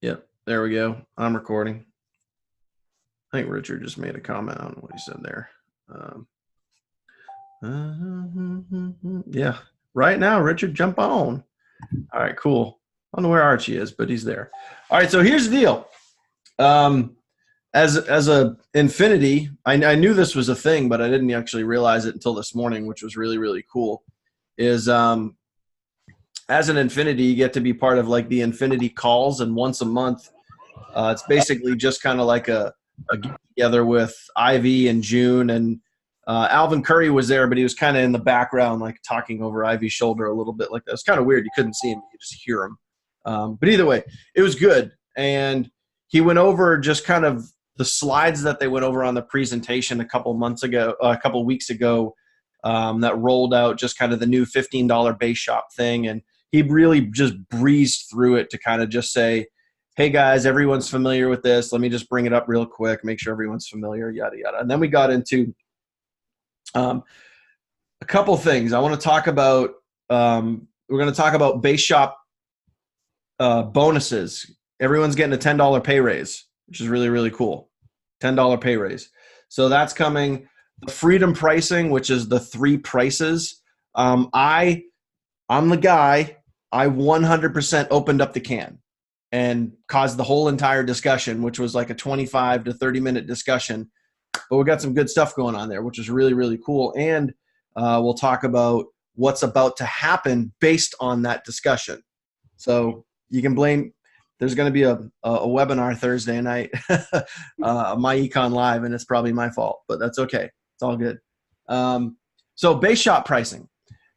Yep. There we go. I'm recording. I think Richard just made a comment on what he said there. Yeah. Right now, Richard, jump on. All right, cool. I don't know where Archie is, but he's there. All right, so here's the deal. As a Infinity, I knew this was a thing, but I didn't actually realize it until this morning, which was really, really cool. Is as an Infinity, you get to be part of like the Infinity calls, and once a month, it's basically just kind of like a get together with Ivy and June, and Alvin Curry was there, but he was kind of in the background, like talking over Ivy's shoulder a little bit. Like that. It's kind of weird. You couldn't see him; you could just hear him. But either way, it was good, and he went over just kind of the slides that they went over on the presentation a couple weeks ago, that rolled out just kind of the new $15 base shop thing, and he really just breezed through it to kind of just say, hey guys, everyone's familiar with this. Let me just bring it up real quick, make sure everyone's familiar, yada, yada. And then we got into a couple things. I want to talk about, we're going to talk about base shop bonuses. Everyone's getting a $10 pay raise, which is really, really cool. $10 pay raise. So that's coming. The freedom pricing, which is the 3 prices. I'm the guy, I 100% opened up the can and caused the whole entire discussion, which was like a 25 to 30-minute discussion. But we got some good stuff going on there, which is really, really cool. And we'll talk about what's about to happen based on that discussion. So you can blame – there's going to be a webinar Thursday night, my Econ Live, and it's probably my fault, but that's okay. It's all good. So base shop pricing.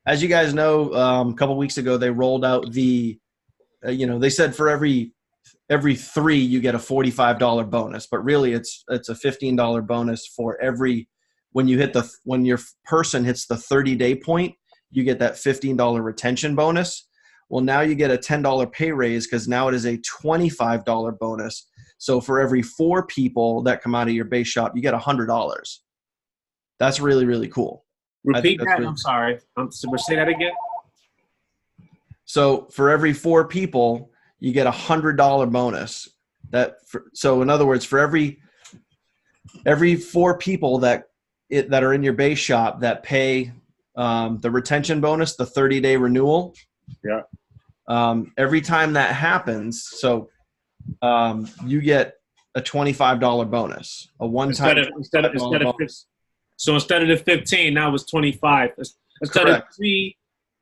As you guys know, a couple weeks ago, they rolled out the they said for every 3 you get a $45 bonus, but really it's a $15 bonus for every when your person hits the 30-day point, you get that $15 retention bonus. Well, now you get a $10 pay raise because now it is a $25 bonus. So for every 4 people that come out of your base shop, you get $100. That's really, really cool. Repeat that. I'm sorry. Say that again. So for every 4 people, you get $100 bonus. So in other words, for every 4 people that are in your base shop that pay the retention bonus, the 30-day renewal. Yeah. Every time that happens, so you get a $25 bonus, a one-time instead of bonus. So instead of the 15, now it's 25. Instead Correct. Of 3,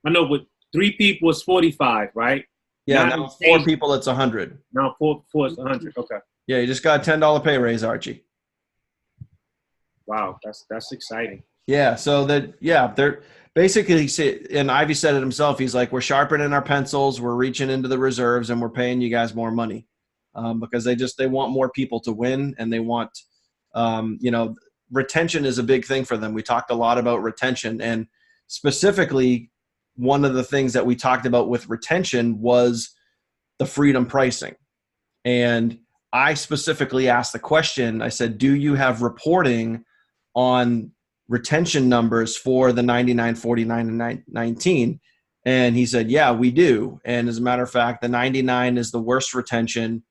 I know, but 3 people is 45, right? Yeah, now 4 people, it's 100. Now 4 is 100. Okay. Yeah, you just got a $10 pay raise, Archie. Wow, that's exciting. Yeah, so they're basically, and Ivy said it himself. He's like, we're sharpening our pencils, we're reaching into the reserves, and we're paying you guys more money because they want more people to win, and they want, retention is a big thing for them. We talked a lot about retention, and specifically, one of the things that we talked about with retention was the freedom pricing. And I specifically asked the question, I said, do you have reporting on retention numbers for the 99, 49, and 19? And he said, yeah, we do. And as a matter of fact, the 99 is the worst retention.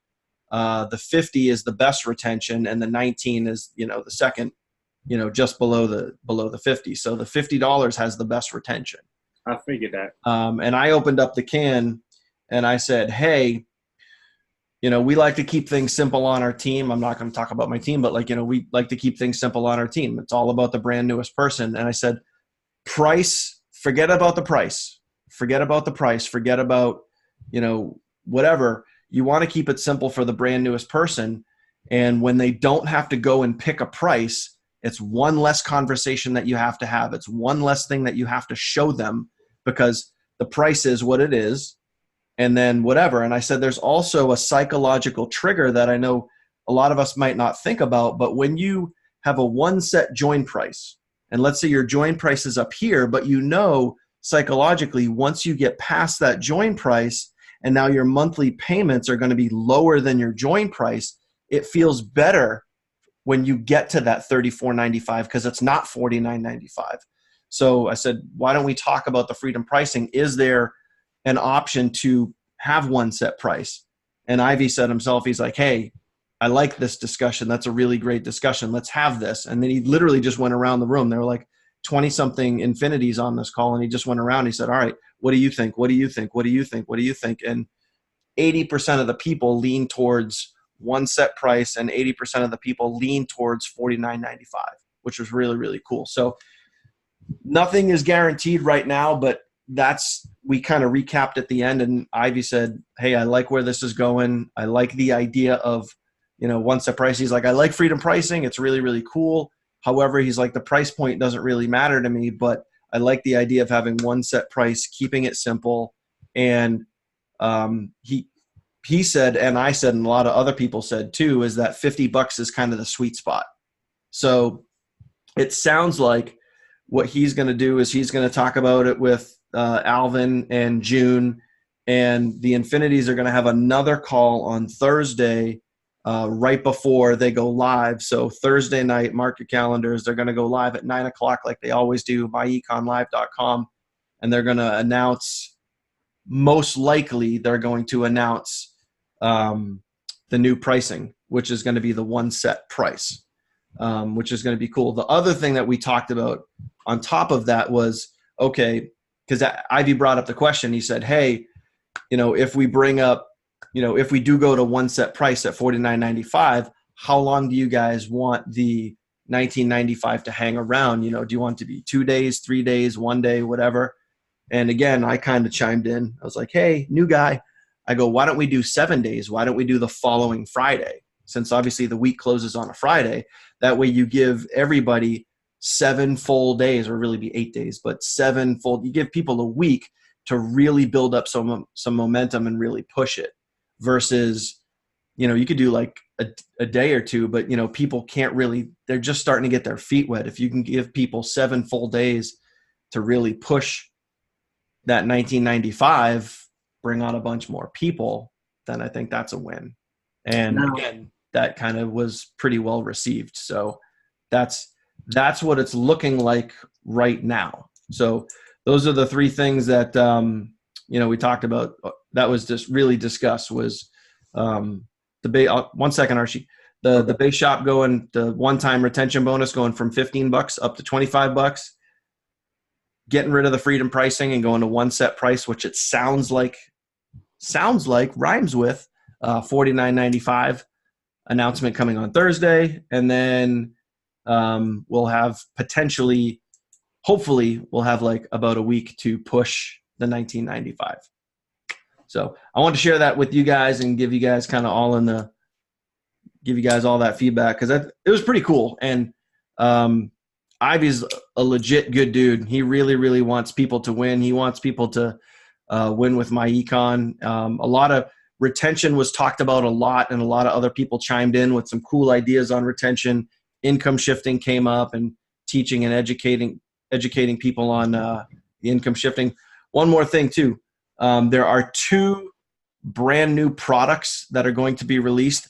The 50 is the best retention. And the 19 is, the second, just below the 50. So the $50 has the best retention. I figured that. And I opened up the can and I said, hey, we like to keep things simple on our team. I'm not going to talk about my team, but we like to keep things simple on our team. It's all about the brand newest person. And I said, price, forget about the price. Forget about the price. Forget about, whatever. You want to keep it simple for the brand newest person. And when they don't have to go and pick a price, it's one less conversation that you have to have. It's one less thing that you have to show them because the price is what it is. And then whatever. And I said, there's also a psychological trigger that I know a lot of us might not think about, but when you have a one set join price, and let's say your join price is up here, but psychologically, once you get past that join price and now your monthly payments are going to be lower than your join price, it feels better when you get to that $34.95 because it's not $49.95. So I said, why don't we talk about the freedom pricing? Is there an option to have one set price? And Ivy said himself, he's like, hey, I like this discussion. That's a really great discussion. Let's have this. And then he literally just went around the room. There were like 20 something infinities on this call. And he just went around. He said, all right, what do you think? What do you think? What do you think? What do you think? And 80% of the people lean towards one set price, and 80% of the people lean towards $49.95, which was really, really cool. So nothing is guaranteed right now, but we kind of recapped at the end, and Ivy said, hey, I like where this is going. I like the idea of, one set price. He's like, I like freedom pricing. It's really, really cool. However, he's like, the price point doesn't really matter to me, but I like the idea of having one set price, keeping it simple. And he said, and I said, and a lot of other people said too, is that $50 is kind of the sweet spot. So it sounds like what he's going to do is he's going to talk about it with Alvin and June, and the Infinities are going to have another call on Thursday right before they go live. So Thursday night, mark your calendars. They're going to go live at 9:00 like they always do, myeconlive.com. And they're going to announce, most likely they're going to announce the new pricing, which is going to be the one set price, which is going to be cool. The other thing that we talked about on top of that was, okay, because Ivy brought up the question. He said, hey, if we bring up, if we do go to one set price at $49.95, how long do you guys want the $19.95 to hang around? Do you want it to be 2 days, 3 days, 1 day, whatever? And again, I kind of chimed in. I was like, hey, new guy. I go, why don't we do 7 days? Why don't we do the following Friday? Since obviously the week closes on a Friday. That way you give everybody 7 full days, or really be 8 days, but 7 full. You give people a week to really build up some momentum and really push it. Versus, you could do like a day or two, but people can't really. They're just starting to get their feet wet. If you can give people 7 full days to really push that 1995, bring on a bunch more people, then I think that's a win. And again, that kind of was pretty well received. So that's what it's looking like right now. So those are the 3 things that, we talked about. That was just really discussed was the base. 1 second, Archie. The base shop going, the one-time retention bonus going from $15 up to $25. Getting rid of the freedom pricing and going to one set price, which it sounds like rhymes with $49.95. Announcement coming on Thursday, and then we'll have hopefully we'll have like about a week to push the $19.95. So I want to share that with you guys and give you guys kind of give you guys all that feedback, because it was pretty cool. And Ivy's a legit good dude. He really, really wants people to win. He wants people to win with MyEcon. A lot of retention was talked about a lot, and a lot of other people chimed in with some cool ideas on retention. Income shifting came up, and teaching and educating people on the income shifting. One more thing too. There are 2 brand new products that are going to be released.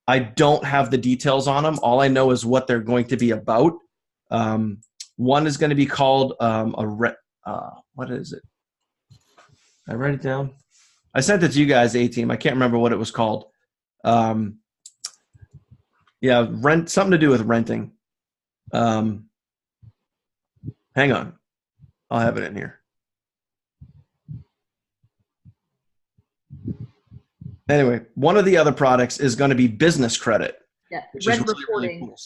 I don't have the details on them. All I know is what they're going to be about. One is going to be called what is it? I write it down. I sent it to you guys, A-Team. I can't remember what it was called. Something to do with renting. Hang on. I'll have it in here. Anyway, one of the other products is going to be business credit. Yeah, which is really, really cool.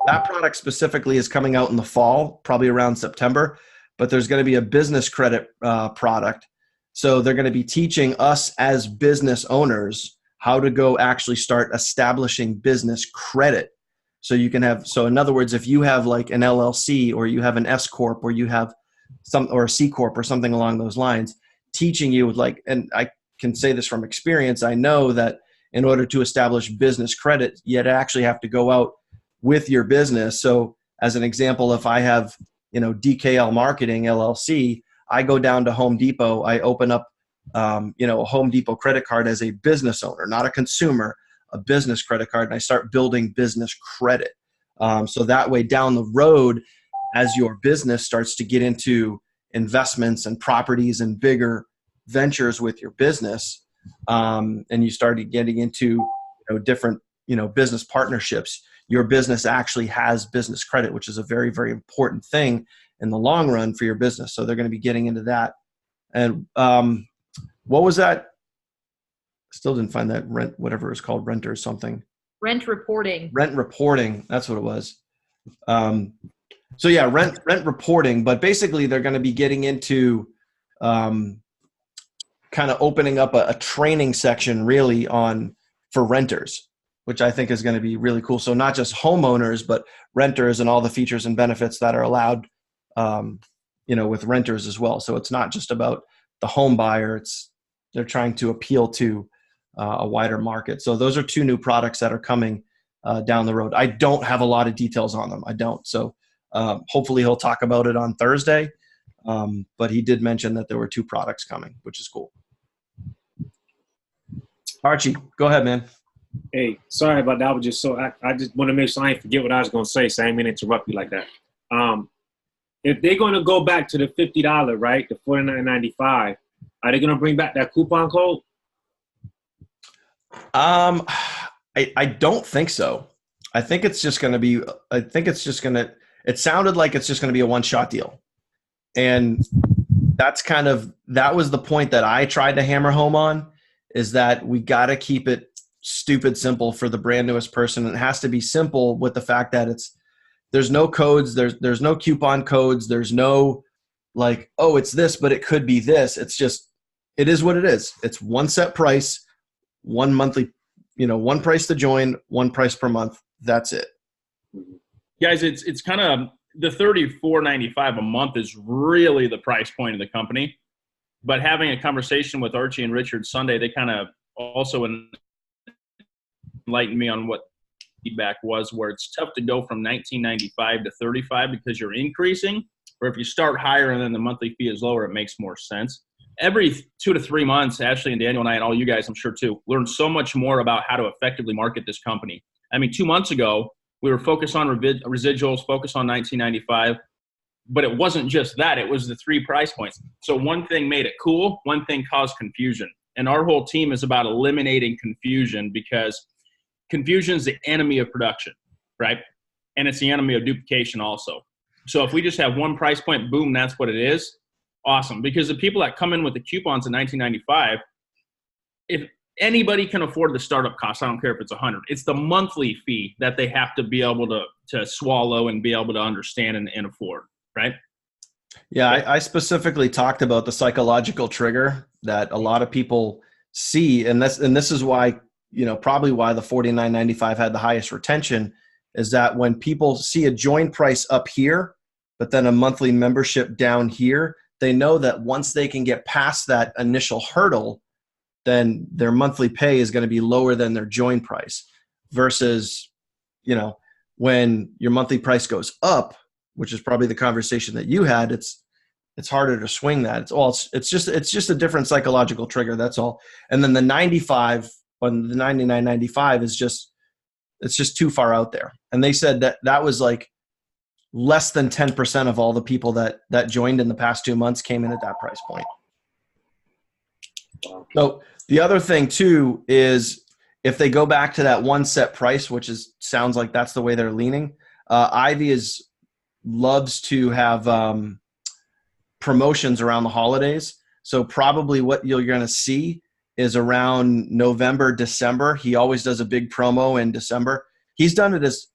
That product specifically is coming out in the fall, probably around September, but there's going to be a business credit product. So they're going to be teaching us as business owners how to go actually start establishing business credit. So you can have, so in other words, if you have like an LLC, or you have an S Corp, or you have or a C Corp or something along those lines, teaching you like, and I can say this from experience, I know that in order to establish business credit, you'd actually have to go out with your business. So as an example, if I have, DKL Marketing LLC, I go down to Home Depot, I open up, a Home Depot credit card as a business owner, not a consumer, a business credit card, and I start building business credit. So that way down the road, as your business starts to get into investments and properties and bigger ventures with your business, and you started getting into different business partnerships, your business actually has business credit, which is a very, very important thing in the long run for your business. So they're going to be getting into that. And what was that? Still didn't find that rent, whatever it's called, rent or something. Rent reporting. Rent reporting. That's what it was. So yeah, rent reporting. But basically, they're going to be getting into kind of opening up a training section really for renters, which I think is going to be really cool. So not just homeowners, but renters and all the features and benefits that are allowed, with renters as well. So it's not just about the home buyer. They're trying to appeal to a wider market. So those are two new products that are coming down the road. I don't have a lot of details on them. I don't. So hopefully he'll talk about it on Thursday. But he did mention that there were two products coming, which is cool. Archie, go ahead, man. Hey, sorry about that. I was just I just want to make sure I ain't forget what I was going to say, so I didn't mean to interrupt you like that. If they're going to go back to the $50, right, the $49.95, are they going to bring back that coupon code? I don't think so. I think it's just going to be, it sounded like it's just going to be a one-shot deal. And that was the point that I tried to hammer home on, is that we got to keep it stupid simple for the brand newest person. It has to be simple with the fact that there's no codes, there's no coupon codes, there's no like, oh, it's this, but it could be this. It's just, it is what it is. It's one set price, one monthly, one price to join, one price per month. That's it. Guys, it's kind of the $34.95 a month is really the price point of the company. But having a conversation with Archie and Richard Sunday, they kind of also enlightened me on what feedback was, where it's tough to go from $19.95 to $35 because you're increasing. Or if you start higher and then the monthly fee is lower, it makes more sense. Every 2 to 3 months, Ashley and Daniel and I, and all you guys, I'm sure too, learn so much more about how to effectively market this company. I mean, 2 months ago, we were focused on residuals, focused on $19.95, but it wasn't just that. It was the 3 price points. So one thing made it cool, one thing caused confusion. And our whole team is about eliminating confusion, because confusion is the enemy of production, right? And it's the enemy of duplication also. So if we just have one price point, boom, that's what it is. Awesome. Because the people that come in with the coupons at $19.95, if anybody can afford the startup cost, I don't care if it's $100, it's the monthly fee that they have to be able to swallow and be able to understand and afford, right? Yeah, I specifically talked about the psychological trigger that a lot of people see. And this is why, probably why the $49.95 had the highest retention, is that when people see a join price up here, but then a monthly membership down here, they know that once they can get past that initial hurdle, then their monthly pay is going to be lower than their join price, versus, when your monthly price goes up, which is probably the conversation that you had, it's harder to swing that. It's just a different psychological trigger. That's all. And then the 95 on the $99.95 it's just too far out there. And they said that was like less than 10% of all the people that joined in the past 2 months came in at that price point. So the other thing too is, if they go back to that one set price, which sounds like that's the way they're leaning, Ivy loves to have promotions around the holidays. So probably what you're going to see is around November, December. He always does a big promo in December. He's done it as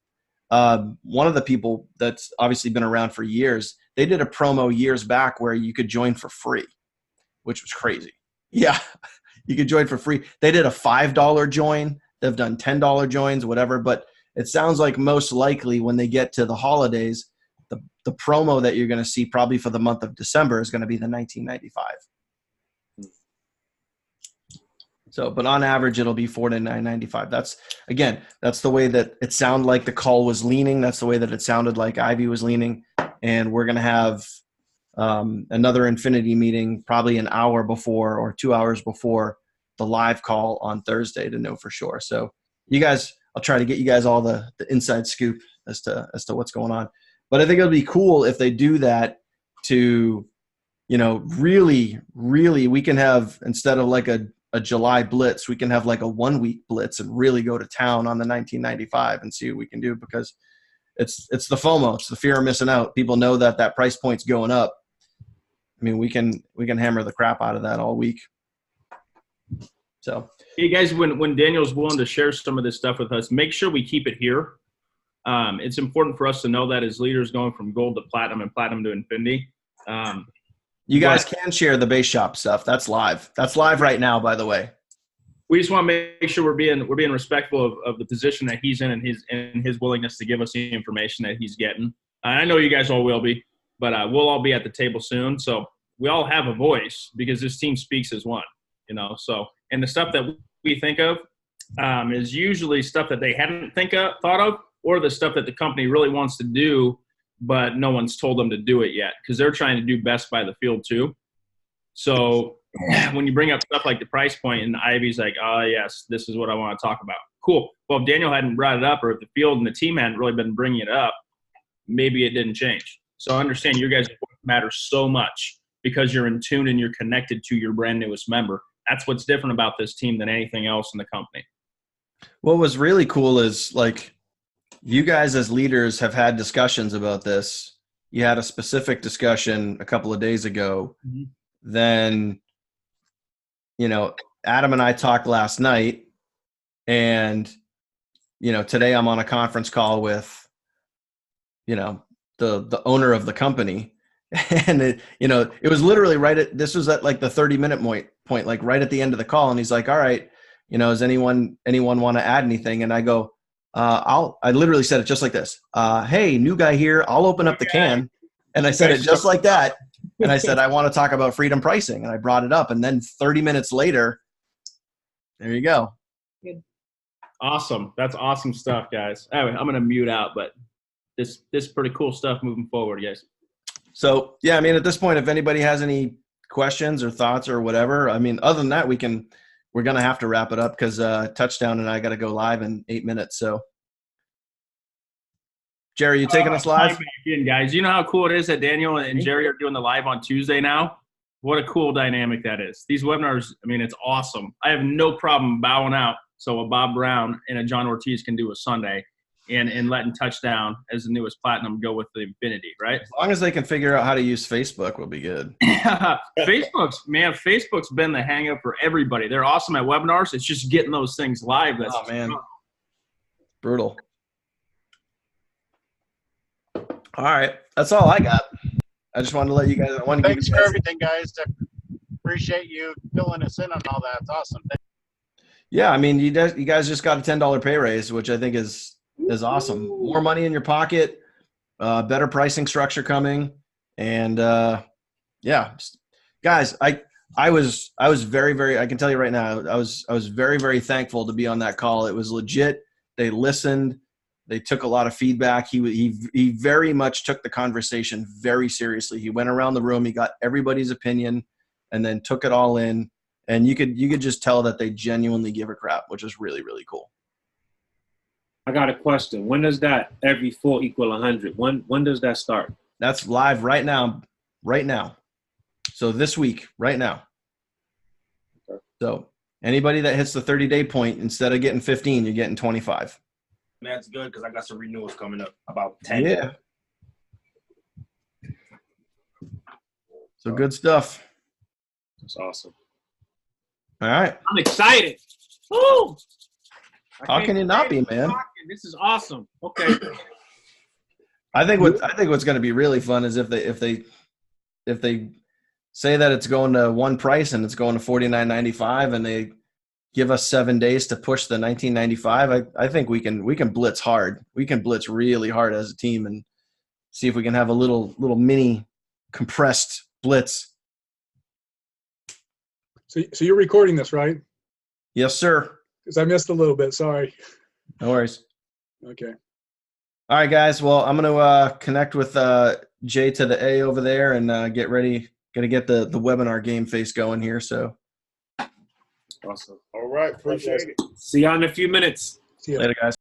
one of the people that's obviously been around for years. They did a promo years back where you could join for free, which was crazy. Yeah, you could join for free. They did a $5 join. They've done $10 joins, whatever. But it sounds like most likely when they get to the holidays, the promo that you're going to see probably for the month of December is going to be the $19.95. So, but on average, it'll be $49.95. That's the way that it sounded like the call was leaning. That's the way that it sounded like Ivy was leaning. And we're going to have another Infinity meeting probably an hour before or 2 hours before the live call on Thursday to know for sure. So you guys, I'll try to get you guys all the inside scoop as to what's going on. But I think it'll be cool if they do that to, really, really, we can have, instead of like a a July blitz. We can have like a 1 week blitz and really go to town on the 1995 and see what we can do, because it's the FOMO. It's the fear of missing out. People know that price point's going up. I mean, we can hammer the crap out of that all week. So, hey guys, when Daniel's willing to share some of this stuff with us, make sure we keep it here. It's important for us to know that as leaders going from gold to platinum and platinum to infinity. You guys can share the base shop stuff. That's live. That's live right now, by the way. We just want to make sure we're being respectful of the position that he's in and his willingness to give us the information that he's getting. I know you guys all will be, but we'll all be at the table soon. So we all have a voice because this team speaks as one, you know. So, and the stuff that we think of is usually stuff that they hadn't thought of, or the stuff that the company really wants to do, but no one's told them to do it yet because they're trying to do best by the field too. So when you bring up stuff like the price point and Ivy's like, oh, yes, this is what I want to talk about. Cool. Well, if Daniel hadn't brought it up, or if the field and the team hadn't really been bringing it up, maybe it didn't change. So I understand your guys' matter so much because you're in tune and you're connected to your brand newest member. That's what's different about this team than anything else in the company. What was really cool is, like, you guys as leaders have had discussions about this. You had a specific discussion a couple of days ago. Mm-hmm. Then, you know, Adam and I talked last night, and, you know, today I'm on a conference call with, you know, the owner of the company. And it, you know, it was literally this was at like the 30-minute point, like right at the end of the call. And he's like, all right, you know, does anyone want to add anything? And I go, I literally said it just like this. Hey, new guy here. I'll open up the can. And I said it just like that. And I said, I want to talk about freedom pricing. And I brought it up. And then 30 minutes later, there you go. Awesome. That's awesome stuff, guys. Anyway, I'm going to mute out, but this is pretty cool stuff moving forward, guys. So, yeah, I mean, at this point, if anybody has any questions or thoughts or whatever, I mean, other than that, we're going to have to wrap it up because Touchdown and I got to go live in 8 minutes. So, Jerry, you taking us live? Again, guys, you know how cool it is that Daniel and Jerry are doing the live on Tuesday now? What a cool dynamic that is. These webinars, I mean, it's awesome. I have no problem bowing out so a Bob Brown and a John Ortiz can do a Sunday and letting Touchdown as the newest platinum go with the Infinity, right? As long as they can figure out how to use Facebook, we'll be good. Facebook's been the hang up for everybody. They're awesome at webinars. It's just getting those things live. That's man. Brutal. All right. That's all I got. I just wanted to let you guys. Thanks for everything, guys. Appreciate you filling us in on all that. It's awesome. Yeah, I mean, you guys just got a $10 pay raise, which I think is awesome. More money in your pocket, better pricing structure coming, and yeah, guys, I was very, very. I can tell you right now, I was very, very thankful to be on that call. It was legit. They listened. They took a lot of feedback. He very much took the conversation very seriously. He went around the room. He got everybody's opinion, and then took it all in. And you could just tell that they genuinely give a crap, which is really, really cool. I got a question. When does that every 4 equal 100? When does that start? That's live right now. Right now. So this week, right now. Okay. So anybody that hits the 30-day point, instead of getting 15, you're getting 25. That's good because I got some renewals coming up about 10. Yeah. So good stuff. That's awesome. All right. I'm excited. Woo! How can you not be, man? This is awesome. Okay. I think what's going to be really fun is if they say that it's going to one price and it's going to $49.95 and they give us 7 days to push the $19.95. I think we can blitz hard. We can blitz really hard as a team and see if we can have a little mini compressed blitz. So you're recording this, right? Yes, sir. Because I missed a little bit. Sorry. No worries. Okay. All right, guys. Well, I'm going to connect with J to the A over there and get ready. Going to get the webinar game face going here. So. Awesome. All right. Appreciate it. See you in a few minutes. Later, guys.